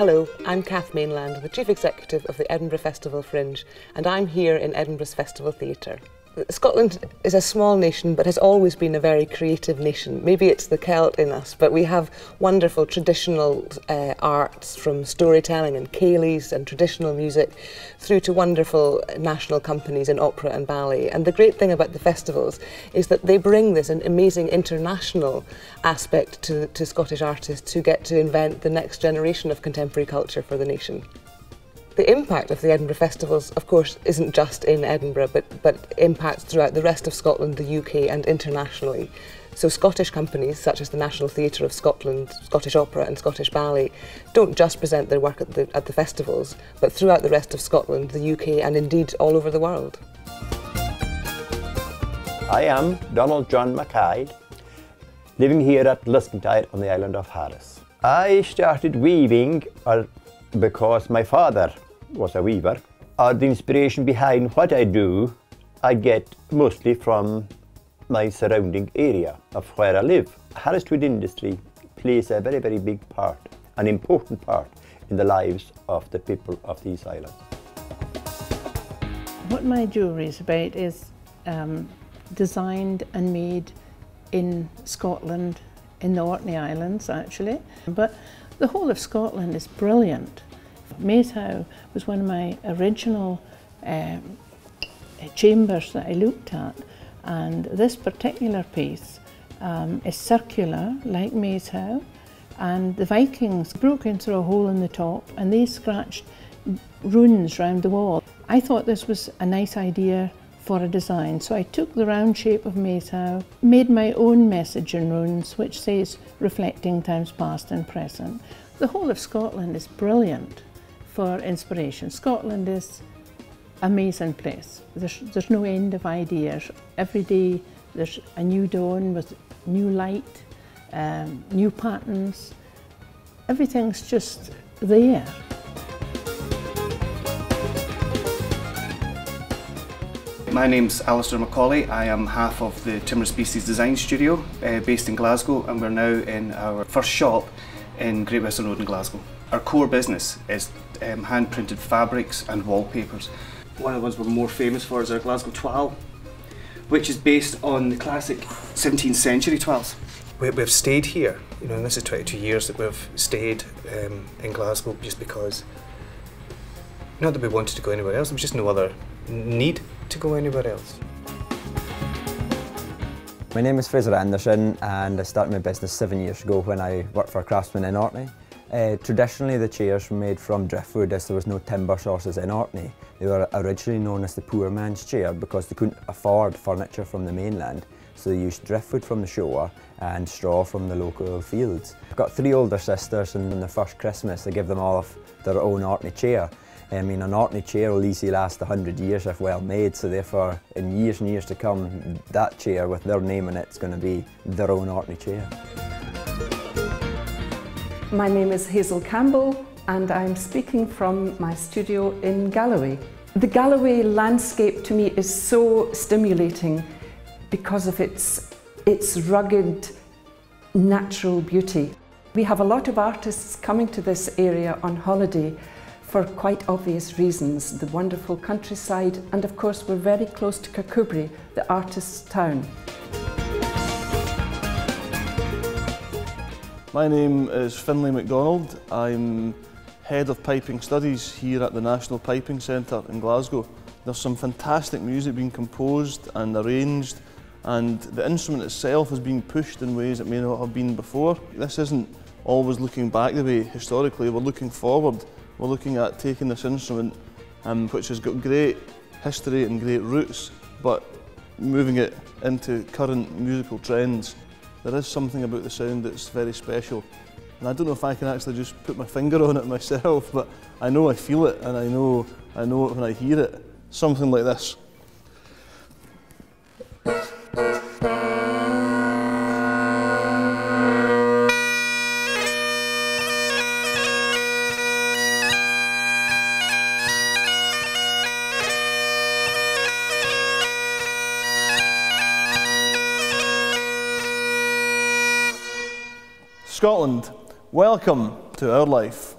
Hello, I'm Kath Mainland, the Chief Executive of the Edinburgh Festival Fringe, and I'm here in Edinburgh's Festival Theatre. Scotland is a small nation but has always been a very creative nation. Maybe it's the Celt in us, but we have wonderful traditional arts, from storytelling and ceilidhs and traditional music through to wonderful national companies in opera and ballet. And the great thing about the festivals is that they bring this an amazing international aspect to Scottish artists who get to invent the next generation of contemporary culture for the nation. The impact of the Edinburgh Festivals, of course, isn't just in Edinburgh, but impacts throughout the rest of Scotland, the UK and internationally. So Scottish companies such as the National Theatre of Scotland, Scottish Opera and Scottish Ballet don't just present their work at the festivals, but throughout the rest of Scotland, the UK and indeed all over the world. I am Donald John Mackay, living here at Luskentide on the island of Harris. I started weaving because my father was a weaver. The inspiration behind what I do, I get mostly from my surrounding area of where I live. Harris Tweed industry plays a very, very big part, an important part in the lives of the people of these islands. What my jewellery is about is designed and made in Scotland, in the Orkney Islands actually, but the whole of Scotland is brilliant. Maeshowe was one of my original chambers that I looked at, and this particular piece is circular like Maeshowe, and the Vikings broke in through a hole in the top and they scratched runes round the wall. I thought this was a nice idea for a design, so I took the round shape of Maeshowe, made my own message in runes which says reflecting times past and present. The whole of Scotland is brilliant for inspiration. Scotland is an amazing place. There's no end of ideas. Every day there's a new dawn with new light, new patterns. Everything's just there. My name's Alistair Macaulay. I am half of the Timber Species Design Studio based in Glasgow, and we're now in our first shop in Great Western Road in Glasgow. Our core business is hand-printed fabrics and wallpapers. One of the ones we're more famous for is our Glasgow Toile, which is based on the classic 17th century toiles. We've stayed here, you know, and this is 22 years that we've stayed in Glasgow, just because, not that we wanted to go anywhere else, there was just no other need to go anywhere else. My name is Fraser Anderson, and I started my business 7 years ago when I worked for a craftsman in Orkney. Traditionally the chairs were made from driftwood, as there was no timber sources in Orkney. They were originally known as the poor man's chair because they couldn't afford furniture from the mainland, so they used driftwood from the shore and straw from the local fields. I've got 3 older sisters, and on their first Christmas I give them all of their own Orkney chair. I mean, an Orkney chair will easily last 100 years if well made, so therefore in years and years to come, that chair with their name on it is going to be their own Orkney chair. My name is Hazel Campbell, and I'm speaking from my studio in Galloway. The Galloway landscape to me is so stimulating because of its rugged natural beauty. We have a lot of artists coming to this area on holiday for quite obvious reasons, the wonderful countryside, and of course we're very close to Kirkcudbright, the artist's town. My name is Finlay MacDonald. I'm Head of Piping Studies here at the National Piping Centre in Glasgow. There's some fantastic music being composed and arranged, and the instrument itself has been pushed in ways it may not have been before. This isn't always looking back the way historically, we're looking forward. We're looking at taking this instrument, which has got great history and great roots, but moving it into current musical trends. There is something about the sound that's very special. And I don't know if I can actually just put my finger on it myself, but I know I feel it, and I know it when I hear it. Something like this. Scotland, welcome to our life.